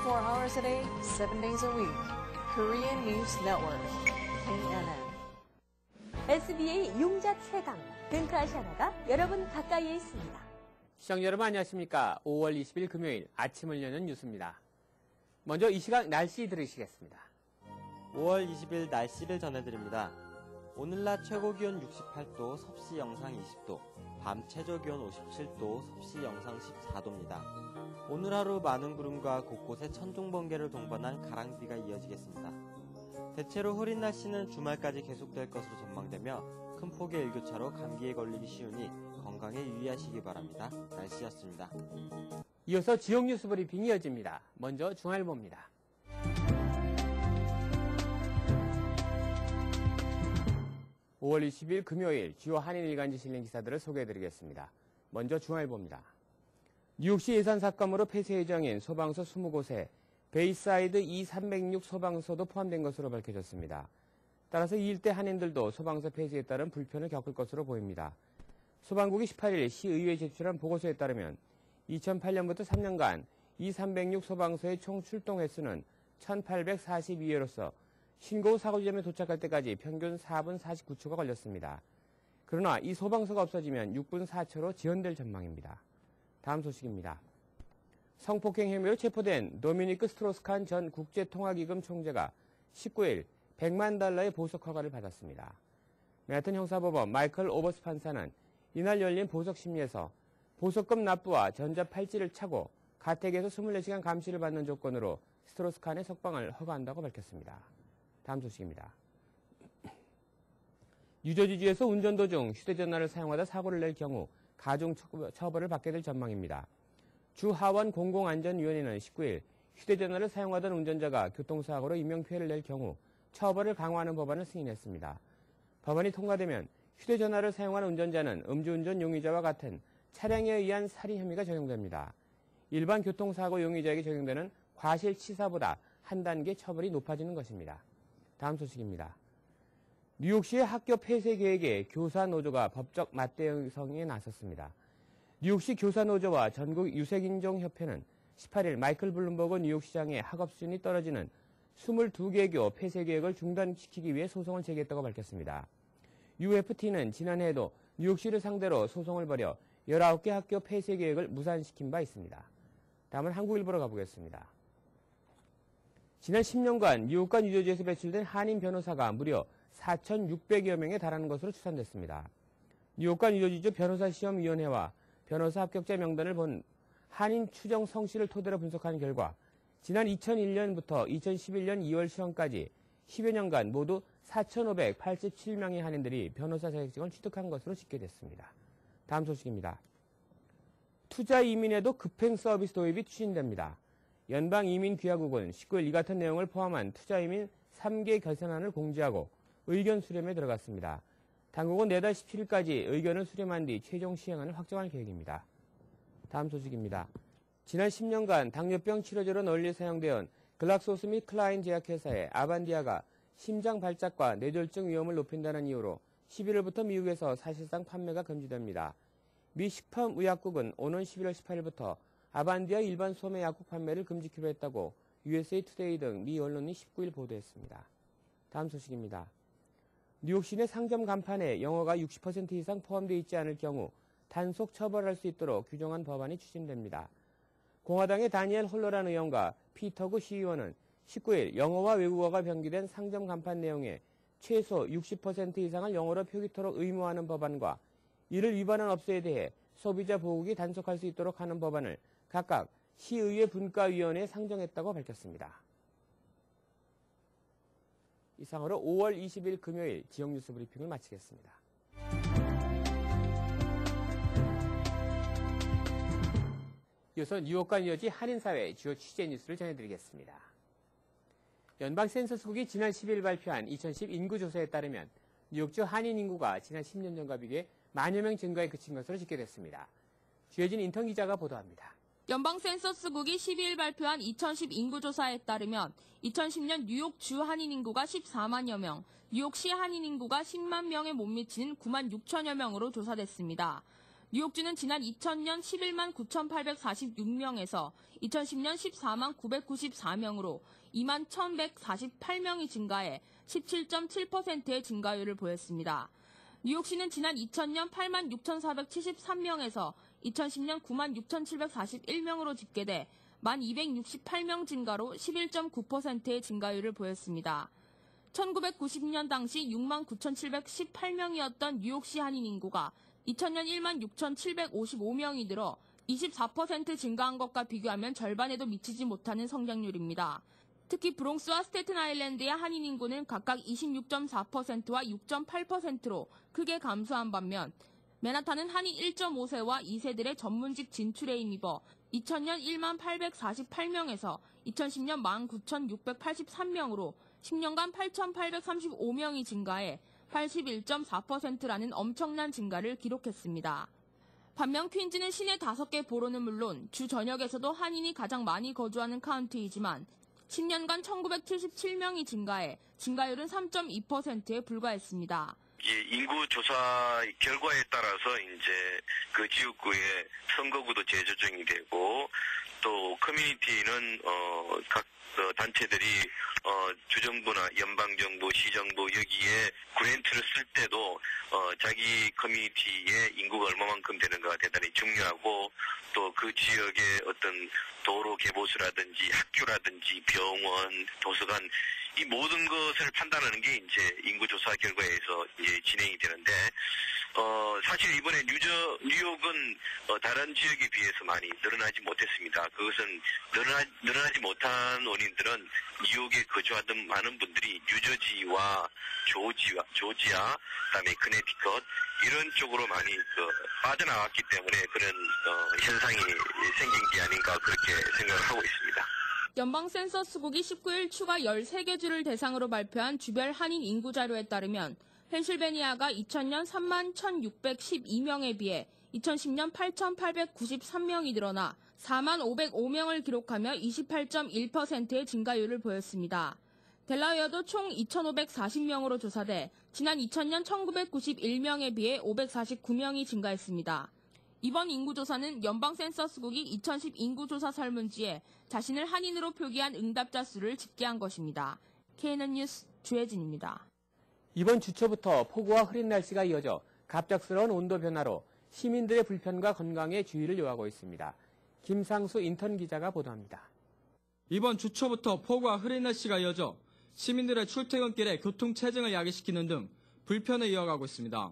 24 hours a day, 7 days a week. Korean News Network, KNN. SBA 용자 최강, 뱅크아시아나가 여러분 가까이에 있습니다. 시청자 여러분 안녕하십니까? 5월 20일 금요일 아침을 여는 뉴스입니다. 먼저 이 시각 날씨 들으시겠습니다. 5월 20일 날씨를 전해드립니다. 오늘 낮 최고기온 68도, 섭씨 영상 20도, 밤 최저기온 57도, 섭씨 영상 14도입니다. 오늘 하루 많은 구름과 곳곳에 천둥번개를 동반한 가랑비가 이어지겠습니다. 대체로 흐린 날씨는 주말까지 계속될 것으로 전망되며 큰 폭의 일교차로 감기에 걸리기 쉬우니 건강에 유의하시기 바랍니다. 날씨였습니다. 이어서 지역 뉴스 브리핑이 이어집니다. 먼저 중앙일보입니다. (5월 20일) 금요일 주요 한인 일간지 실린 기사들을 소개해드리겠습니다. 먼저 중앙일보입니다. 뉴욕시 예산 삭감으로 폐쇄 예정인 소방서 20곳에 베이사이드 E306 소방서도 포함된 것으로 밝혀졌습니다. 따라서 이 일대 한인들도 소방서 폐쇄에 따른 불편을 겪을 것으로 보입니다. 소방국이 18일 시의회에 제출한 보고서에 따르면 2008년부터 3년간 E306 소방서의 총 출동 횟수는 1842회로서 신고 후 사고 지점에 도착할 때까지 평균 4분 49초가 걸렸습니다. 그러나 이 소방서가 없어지면 6분 4초로 지연될 전망입니다. 다음 소식입니다. 성폭행 혐의로 체포된 도미니크 스트로스칸 전 국제통화기금 총재가 19일 $100만 보석 허가를 받았습니다. 맨하튼 형사법원 마이클 오버스 판사는 이날 열린 보석심리에서 보석금 납부와 전자 팔찌를 차고 가택에서 24시간 감시를 받는 조건으로 스트로스칸의 석방을 허가한다고 밝혔습니다. 다음 소식입니다. 뉴저지주에서 운전 도중 휴대전화를 사용하다 사고를 낼 경우 가중 처벌을 받게 될 전망입니다. 주 하원 공공안전위원회는 19일 휴대전화를 사용하던 운전자가 교통사고로 인명피해를 낼 경우 처벌을 강화하는 법안을 승인했습니다. 법안이 통과되면 휴대전화를 사용하는 운전자는 음주운전 용의자와 같은 차량에 의한 살인 혐의가 적용됩니다. 일반 교통사고 용의자에게 적용되는 과실치사보다 한 단계 처벌이 높아지는 것입니다. 다음 소식입니다. 뉴욕시의 학교 폐쇄 계획에 교사노조가 법적 맞대응에 나섰습니다. 뉴욕시 교사노조와 전국 유색인종협회는 18일 마이클 블룸버그 뉴욕시장의 학업 수준이 떨어지는 22개교 폐쇄 계획을 중단시키기 위해 소송을 제기했다고 밝혔습니다. UFT는 지난해에도 뉴욕시를 상대로 소송을 벌여 19개 학교 폐쇄 계획을 무산시킨 바 있습니다. 다음은 한국일보로 가보겠습니다. 지난 10년간 뉴욕과 뉴저지에서 배출된 한인 변호사가 무려 4,600여 명에 달하는 것으로 추산됐습니다. 뉴욕과 뉴저지주 변호사시험위원회와 변호사 합격자 명단을 본 한인 추정 성씨를 토대로 분석한 결과 지난 2001년부터 2011년 2월 시험까지 10여 년간 모두 4,587명의 한인들이 변호사 자격증을 취득한 것으로 집계됐습니다. 다음 소식입니다. 투자 이민에도 급행 서비스 도입이 추진됩니다. 연방이민귀화국은 19일 이 같은 내용을 포함한 투자 이민 3개 결산안을 공지하고 의견 수렴에 들어갔습니다. 당국은 내달 17일까지 의견을 수렴한 뒤 최종 시행안을 확정할 계획입니다. 다음 소식입니다. 지난 10년간 당뇨병 치료제로 널리 사용되어 글락소스미클라인 제약회사의 아반디아가 심장 발작과 뇌졸중 위험을 높인다는 이유로 11월부터 미국에서 사실상 판매가 금지됩니다. 미 식품의약국은 오는 11월 18일부터 아반디아 일반 소매 약국 판매를 금지키로 했다고 USA 투데이 등 미 언론이 19일 보도했습니다. 다음 소식입니다. 뉴욕시 내 상점 간판에 영어가 60% 이상 포함되어 있지 않을 경우 단속 처벌할 수 있도록 규정한 법안이 추진됩니다. 공화당의 다니엘 홀러란 의원과 피터구 시의원은 19일 영어와 외국어가 병기된 상점 간판 내용에 최소 60% 이상을 영어로 표기토록 의무화하는 법안과 이를 위반한 업소에 대해 소비자 보호국이 단속할 수 있도록 하는 법안을 각각 시의회 분과위원회에 상정했다고 밝혔습니다. 이상으로 5월 20일 금요일 지역 뉴스 브리핑을 마치겠습니다. 이어서 뉴욕과 뉴저지 한인사회 주요 취재 뉴스를 전해드리겠습니다. 연방 센서스국이 지난 10일 발표한 2010 인구조사에 따르면 뉴욕주 한인 인구가 지난 10년 전과 비교해 만여 명 증가에 그친 것으로 집계됐습니다. 주혜진 인턴 기자가 보도합니다. 연방 센서스국이 12일 발표한 2010 인구조사에 따르면 2010년 뉴욕 주 한인 인구가 14만여 명, 뉴욕시 한인 인구가 10만 명에 못 미치는 9만 6천여 명으로 조사됐습니다. 뉴욕주는 지난 2000년 11만 9,846명에서 2010년 14만 994명으로 2만 1,148명이 증가해 17.7%의 증가율을 보였습니다. 뉴욕시는 지난 2000년 8만 6,473명에서 2010년 9만 6,741명으로 집계돼 1,268명 증가로 11.9%의 증가율을 보였습니다. 1990년 당시 6만 9,718명이었던 뉴욕시 한인 인구가 2000년 1만 6,755명이 늘어 24% 증가한 것과 비교하면 절반에도 미치지 못하는 성장률입니다. 특히 브롱스와 스태튼 아일랜드의 한인 인구는 각각 26.4%와 6.8%로 크게 감소한 반면 맨하탄은 한인 1.5세와 2세들의 전문직 진출에 힘입어 2000년 1만 848명에서 2010년 19,683명으로 10년간 8,835명이 증가해 81.4%라는 엄청난 증가를 기록했습니다. 반면 퀸즈는 시내 5개 보로는 물론 주 전역에서도 한인이 가장 많이 거주하는 카운티이지만 10년간 1,977명이 증가해 증가율은 3.2%에 불과했습니다. 인구 조사 결과에 따라서 이제 그 지역구의 선거구도 재조정이 되고 또 커뮤니티는 각 단체들이 주정부나 연방정부, 시정부 여기에 그랜트를 쓸 때도 자기 커뮤니티의 인구가 얼마만큼 되는가가 대단히 중요하고 또 그 지역의 어떤 도로 개보수라든지 학교라든지 병원, 도서관 이 모든 것을 판단하는 게 이제 인구조사 결과에서 이제 진행이 되는데, 사실 이번에 뉴욕은 다른 지역에 비해서 많이 늘어나지 못했습니다. 그것은 늘어나지 못한 원인들은 뉴욕에 거주하던 많은 분들이 뉴저지와 조지아, 그다음에 커네티컷 이런 쪽으로 많이 빠져나왔기 때문에 그런 현상이 생긴 게 아닌가 그렇게 생각을 하고 있습니다. 연방 센서스국이 19일 추가 13개 주를 대상으로 발표한 주별 한인 인구 자료에 따르면 펜실베니아가 2000년 3만 1,612명에 비해 2010년 8,893명이 늘어나 4만 505명을 기록하며 28.1%의 증가율을 보였습니다. 델라웨어도 총 2,540명으로 조사돼 지난 2000년 1,991명에 비해 549명이 증가했습니다. 이번 인구조사는 연방 센서스국이 2010 인구조사 설문지에 자신을 한인으로 표기한 응답자 수를 집계한 것입니다. KNN 뉴스 주혜진입니다. 이번 주 초부터 폭우와 흐린 날씨가 이어져 갑작스러운 온도 변화로 시민들의 불편과 건강에 주의를 요하고 있습니다. 김상수 인턴 기자가 보도합니다. 이번 주 초부터 폭우와 흐린 날씨가 이어져 시민들의 출퇴근길에 교통체증을 야기시키는 등 불편을 이어가고 있습니다.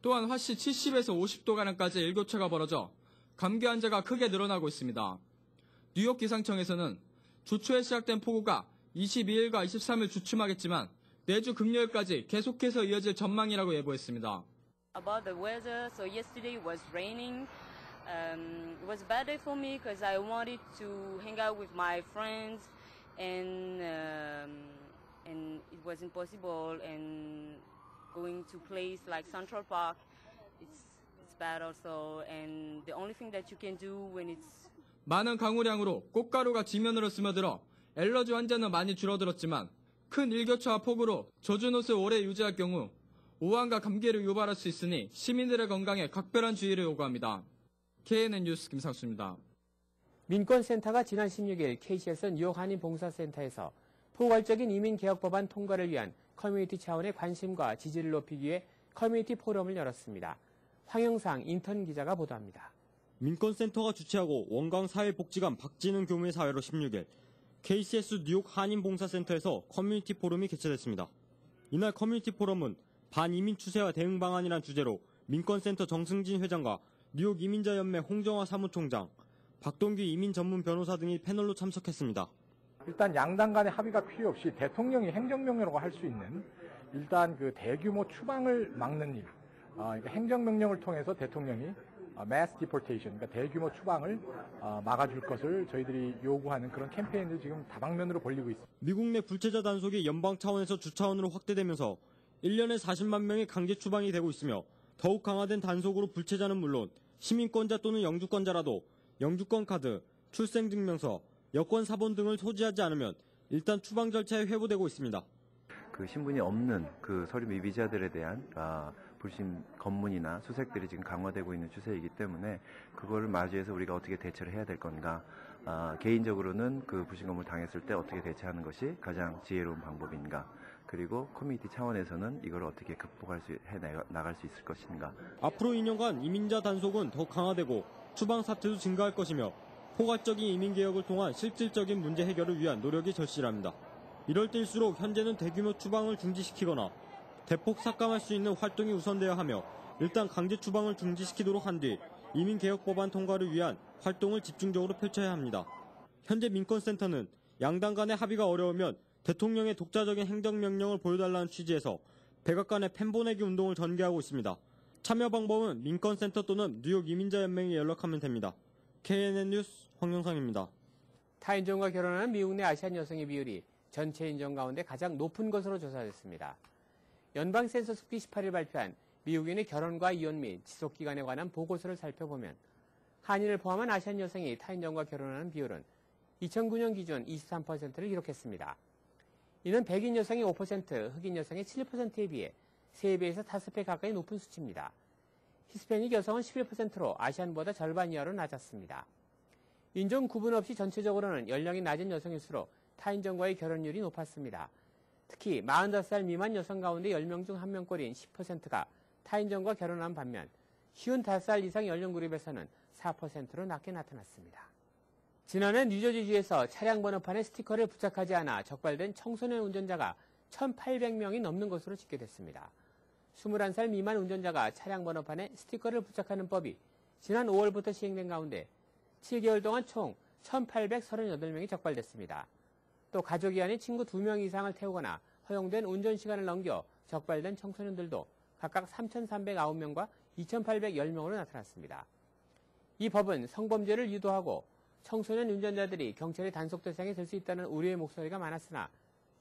또한 화씨 70에서 50도가량까지 일교차가 벌어져 감기 환자가 크게 늘어나고 있습니다. 뉴욕 기상청에서는 주 초에 시작된 폭우가 22일과 23일 주춤하겠지만 내주 금요일까지 계속해서 이어질 전망이라고 예보했습니다. About the weather, so yesterday was raining. It was bad day for me because I wanted to hang out with my friends, and it was impossible. And going to place like Central Park, it's bad also. And the only thing that you can do when it's 많은 강우량으로 꽃가루가 지면으로 스며들어 엘러지 환자는 많이 줄어들었지만 큰 일교차와 폭우로 젖은 옷을 오래 유지할 경우 오한과 감기를 유발할 수 있으니 시민들의 건강에 각별한 주의를 요구합니다. KNN 뉴스 김상수입니다. 민권센터가 지난 16일 KCS 뉴욕 한인봉사센터에서 포괄적인 이민개혁 법안 통과를 위한 커뮤니티 차원의 관심과 지지를 높이기 위해 커뮤니티 포럼을 열었습니다. 황영상 인턴 기자가 보도합니다. 민권센터가 주최하고 원광사회복지관 박진흥 교무의 사회로 16일 KCS 뉴욕 한인봉사센터에서 커뮤니티 포럼이 개최됐습니다. 이날 커뮤니티 포럼은 반이민 추세와 대응 방안이란 주제로 민권센터 정승진 회장과 뉴욕 이민자연맹 홍정화 사무총장, 박동규 이민 전문 변호사 등이 패널로 참석했습니다. 일단 양당 간의 합의가 필요 없이 대통령이 행정명령으로 할 수 있는 일단 그 대규모 추방을 막는 일, 그러니까 행정명령을 통해서 대통령이 mass deportation, 그러니까 대규모 추방을 막아줄 것을 저희들이 요구하는 그런 캠페인을 지금 다방면으로 벌이고 있습니다. 미국 내 불체자 단속이 연방 차원에서 주 차원으로 확대되면서 1년에 40만 명이 강제 추방이 되고 있으며 더욱 강화된 단속으로 불체자는 물론 시민권자 또는 영주권자라도 영주권 카드, 출생증명서, 여권 사본 등을 소지하지 않으면 일단 추방 절차에 회부되고 있습니다. 그 신분이 없는 그 서류 미비자들에 대한 불신 검문이나 수색들이 지금 강화되고 있는 추세이기 때문에 그거를 맞이해서 우리가 어떻게 대처를 해야 될 건가, 개인적으로는 그 불신 검문을 당했을 때 어떻게 대처하는 것이 가장 지혜로운 방법인가, 그리고 커뮤니티 차원에서는 이걸 어떻게 나갈 수 있을 것인가. 앞으로 2년간 이민자 단속은 더 강화되고 추방 사태도 증가할 것이며 포괄적인 이민개혁을 통한 실질적인 문제 해결을 위한 노력이 절실합니다. 이럴 때일수록 현재는 대규모 추방을 중지시키거나 대폭 삭감할 수 있는 활동이 우선되어야 하며, 일단 강제 추방을 중지시키도록 한 뒤 이민개혁법안 통과를 위한 활동을 집중적으로 펼쳐야 합니다. 현재 민권센터는 양당 간의 합의가 어려우면 대통령의 독자적인 행정명령을 보여달라는 취지에서 백악관의 펜보내기 운동을 전개하고 있습니다. 참여 방법은 민권센터 또는 뉴욕 이민자연맹에 연락하면 됩니다. KNN 뉴스 황영상입니다. 타인종과 결혼하는 미국 내 아시안 여성의 비율이 전체 인종 가운데 가장 높은 것으로 조사됐습니다. 연방센서스국이 18일 발표한 미국인의 결혼과 이혼 및 지속기간에 관한 보고서를 살펴보면 한인을 포함한 아시안 여성이 타인종과 결혼하는 비율은 2009년 기준 23%를 기록했습니다. 이는 백인 여성이 5%, 흑인 여성이 7%에 비해 3배에서 5배 가까이 높은 수치입니다. 히스패닉 여성은 11%로 아시안보다 절반 이하로 낮았습니다. 인종 구분 없이 전체적으로는 연령이 낮은 여성일수록 타인종과의 결혼율이 높았습니다. 특히 45살 미만 여성 가운데 10명 중 1명꼴인 10%가 타인종과 결혼한 반면 55살 이상 연령 그룹에서는 4%로 낮게 나타났습니다. 지난해 뉴저지주에서 차량 번호판에 스티커를 부착하지 않아 적발된 청소년 운전자가 1,800명이 넘는 것으로 집계됐습니다. 21살 미만 운전자가 차량 번호판에 스티커를 부착하는 법이 지난 5월부터 시행된 가운데 7개월 동안 총 1,838명이 적발됐습니다. 또 가족이 아닌 친구 2명 이상을 태우거나 허용된 운전시간을 넘겨 적발된 청소년들도 각각 3,309명과 2,810명으로 나타났습니다. 이 법은 성범죄를 유도하고 청소년 운전자들이 경찰의 단속 대상이 될 수 있다는 우려의 목소리가 많았으나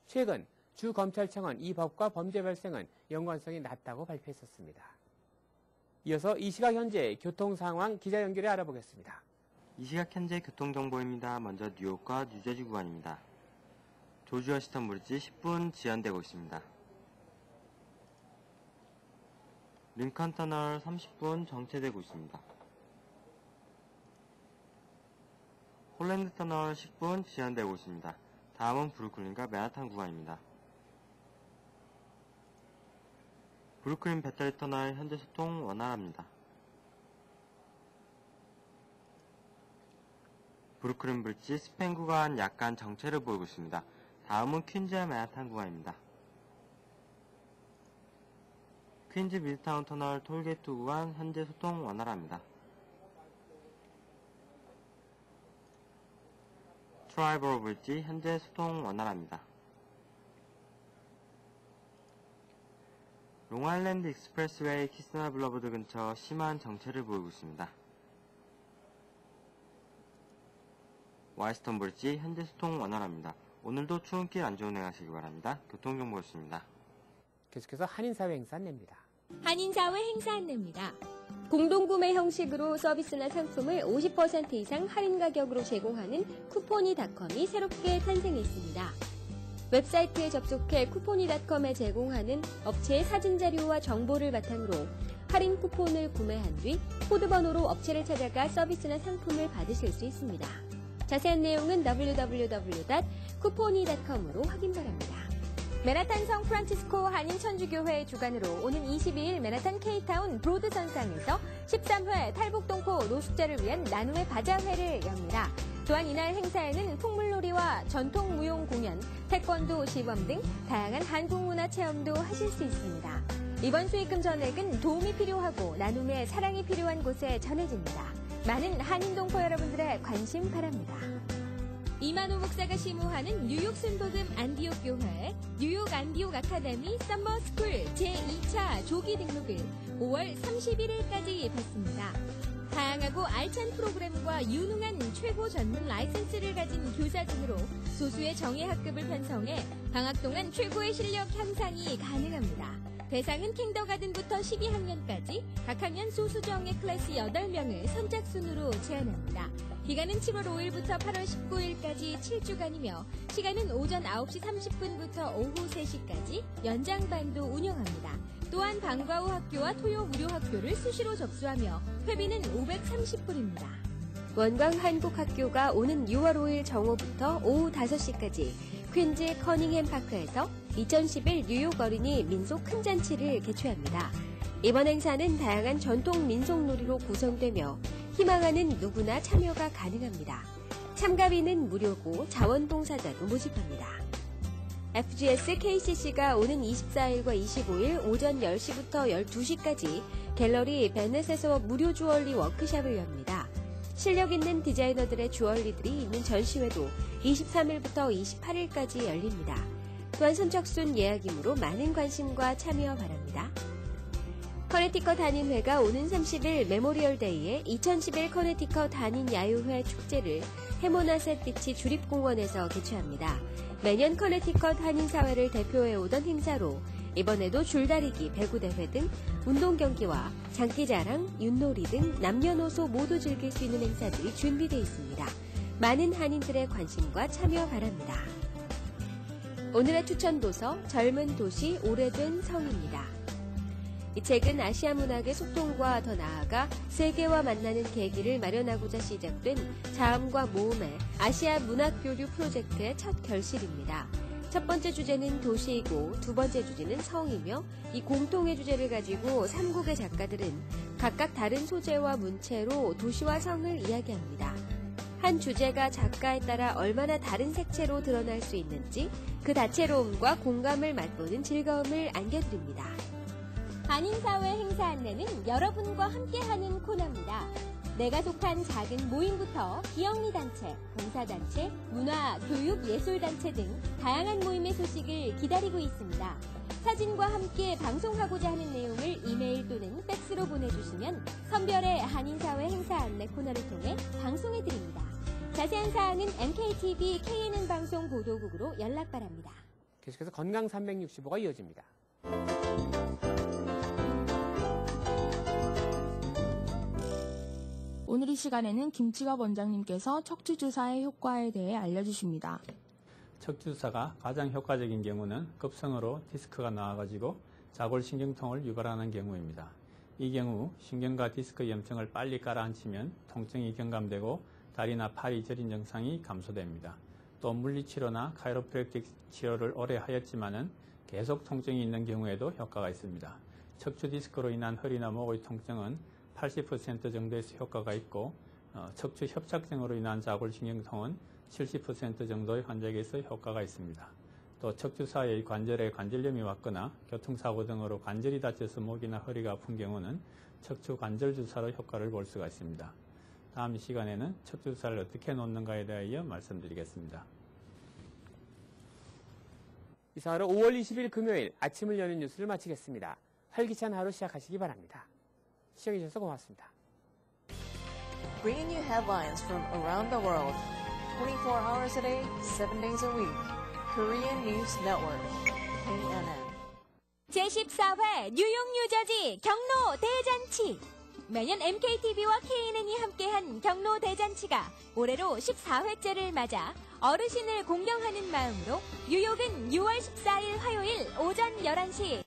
최근 주 검찰청은 이 법과 범죄 발생은 연관성이 낮다고 발표했었습니다. 이어서 이 시각 현재 교통 상황 기자 연결해 알아보겠습니다. 이 시각 현재 교통정보입니다. 먼저 뉴욕과 뉴저지 구간입니다. 조지 워싱턴 브리지 10분 지연되고 있습니다. 링컨 터널 30분 정체되고 있습니다. 홀랜드 터널 10분 지연되고 있습니다. 다음은 브루클린과 맨하탄 구간입니다. 브루클린 배터리 터널 현재 소통 원활합니다. 브루클린 브릿지 스팬 구간 약간 정체를 보이고 있습니다. 다음은 퀸즈와 맨하탄 구간입니다. 퀸즈 미드타운 터널 톨게이트 구간 현재 소통 원활합니다. 트라이버로 브릿지 현재 소통 원활합니다. 롱아일랜드 익스프레스웨이 키스나 블러버드 근처 심한 정체를 보이고 있습니다. 와이스턴 브릿지 현재 소통 원활합니다. 오늘도 출근길 안전운행하시기 바랍니다. 교통정보였습니다. 계속해서 한인사회 행사 안내입니다. 한인사회 행사 안내입니다. 공동구매 형식으로 서비스나 상품을 50% 이상 할인 가격으로 제공하는 쿠포니닷컴이 새롭게 탄생했습니다. 웹사이트에 접속해 쿠포니닷컴에 제공하는 업체의 사진 자료와 정보를 바탕으로 할인 쿠폰을 구매한 뒤 코드 번호로 업체를 찾아가 서비스나 상품을 받으실 수 있습니다. 자세한 내용은 www.쿠포니.com으로 확인 바랍니다. 맨하탄 성프란치스코 한인천주교회 주관으로 오는 22일 맨하탄 K타운 브로드 선상에서 13회 탈북동포 노숙자를 위한 나눔의 바자회를 엽니다. 또한 이날 행사에는 풍물놀이와 전통무용 공연, 태권도 시범 등 다양한 한국문화 체험도 하실 수 있습니다. 이번 수익금 전액은 도움이 필요하고 나눔의 사랑이 필요한 곳에 전해집니다. 많은 한인동포 여러분들의 관심 바랍니다. 이만호 목사가 심호하는 뉴욕 순복음 안디옥 교회 뉴욕 안디옥 아카데미 썸머스쿨 제2차 조기 등록을 5월 31일까지 받습니다. 다양하고 알찬 프로그램과 유능한 최고 전문 라이센스를 가진 교사 등으로 소수의 정예 학급을 편성해 방학 동안 최고의 실력 향상이 가능합니다. 대상은 kindergarten부터 12학년까지 각 학년 소수 정예 클래스 8명을 선착순으로 제한합니다. 기간은 7월 5일부터 8월 19일까지 7주간이며 시간은 오전 9시 30분부터 오후 3시까지 연장반도 운영합니다. 또한 방과 후 학교와 토요 무료 학교를 수시로 접수하며 회비는 $530입니다. 원광 한국학교가 오는 6월 5일 정오부터 오후 5시까지 퀸즈 커닝햄 파크에서 2011 뉴욕 어린이 민속 큰 잔치를 개최합니다. 이번 행사는 다양한 전통 민속 놀이로 구성되며 희망하는 누구나 참여가 가능합니다. 참가비는 무료고 자원봉사자도 모집합니다. FGS KCC가 오는 24일과 25일 오전 10시부터 12시까지 갤러리 베넷에서 무료 주얼리 워크숍을 엽니다. 실력 있는 디자이너들의 주얼리들이 있는 전시회도 23일부터 28일까지 열립니다. 또한 선착순 예약이므로 많은 관심과 참여 바랍니다. 커네티컷 한인회가 오는 30일 메모리얼 데이에 2011 커네티컷 한인 야유회 축제를 해모나셋 비치 주립공원에서 개최합니다. 매년 커네티컷 한인사회를 대표해오던 행사로 이번에도 줄다리기, 배구대회 등 운동 경기와 장기자랑, 윷놀이 등 남녀노소 모두 즐길 수 있는 행사들이 준비되어 있습니다. 많은 한인들의 관심과 참여 바랍니다. 오늘의 추천 도서 젊은 도시 오래된 성입니다. 이 책은 아시아 문학의 소통과 더 나아가 세계와 만나는 계기를 마련하고자 시작된 자음과 모음의 아시아 문학 교류 프로젝트의 첫 결실입니다. 첫 번째 주제는 도시이고 두 번째 주제는 성이며 이 공통의 주제를 가지고 3국의 작가들은 각각 다른 소재와 문체로 도시와 성을 이야기합니다. 한 주제가 작가에 따라 얼마나 다른 색채로 드러날 수 있는지 그 다채로움과 공감을 맛보는 즐거움을 안겨드립니다. 한인사회 행사 안내는 여러분과 함께하는 코너입니다. 내가 속한 작은 모임부터 기영리단체, 봉사단체, 문화, 교육, 예술단체 등 다양한 모임의 소식을 기다리고 있습니다. 사진과 함께 방송하고자 하는 내용을 이메일 또는 팩스로 보내주시면 선별의 한인사회 행사 안내 코너를 통해 방송해드립니다. 자세한 사항은 MKTV KNN 방송 보도국으로 연락 바랍니다. 계속해서 건강 365가 이어집니다. 오늘 이 시간에는 김치갑 원장님께서 척추주사의 효과에 대해 알려주십니다. 척추주사가 가장 효과적인 경우는 급성으로 디스크가 나와가지고 자골신경통을 유발하는 경우입니다. 이 경우 신경과 디스크 염증을 빨리 깔아앉히면 통증이 경감되고 다리나 팔이 저린 증상이 감소됩니다. 또 물리치료나 카이로프랙틱 치료를 오래 하였지만은 계속 통증이 있는 경우에도 효과가 있습니다. 척추 디스크로 인한 허리나 목의 통증은 80% 정도에서 효과가 있고 척추 협착증으로 인한 자골신경통은 70% 정도의 환자에게서 효과가 있습니다. 또 척추 사이의 관절에 관절염이 왔거나 교통사고 등으로 관절이 다쳐서 목이나 허리가 아픈 경우는 척추 관절 주사로 효과를 볼 수가 있습니다. 다음 시간에는 척추 주사를 어떻게 놓는가에 대하여 말씀드리겠습니다. 이상으로 5월 20일 금요일 아침을 여는 뉴스를 마치겠습니다. 활기찬 하루 시작하시기 바랍니다. 시청해주셔서 고맙습니다. Bringing you headlines from around the world, 24 hours a day, 7 days a week. Korean News Network, KNN. 제14회 뉴욕 뉴저지 경로 대잔치. 매년 MKTV와 KNN이 함께한 경로 대잔치가 올해로 14회째를 맞아 어르신을 공경하는 마음으로 뉴욕은 6월 14일 화요일 오전 11시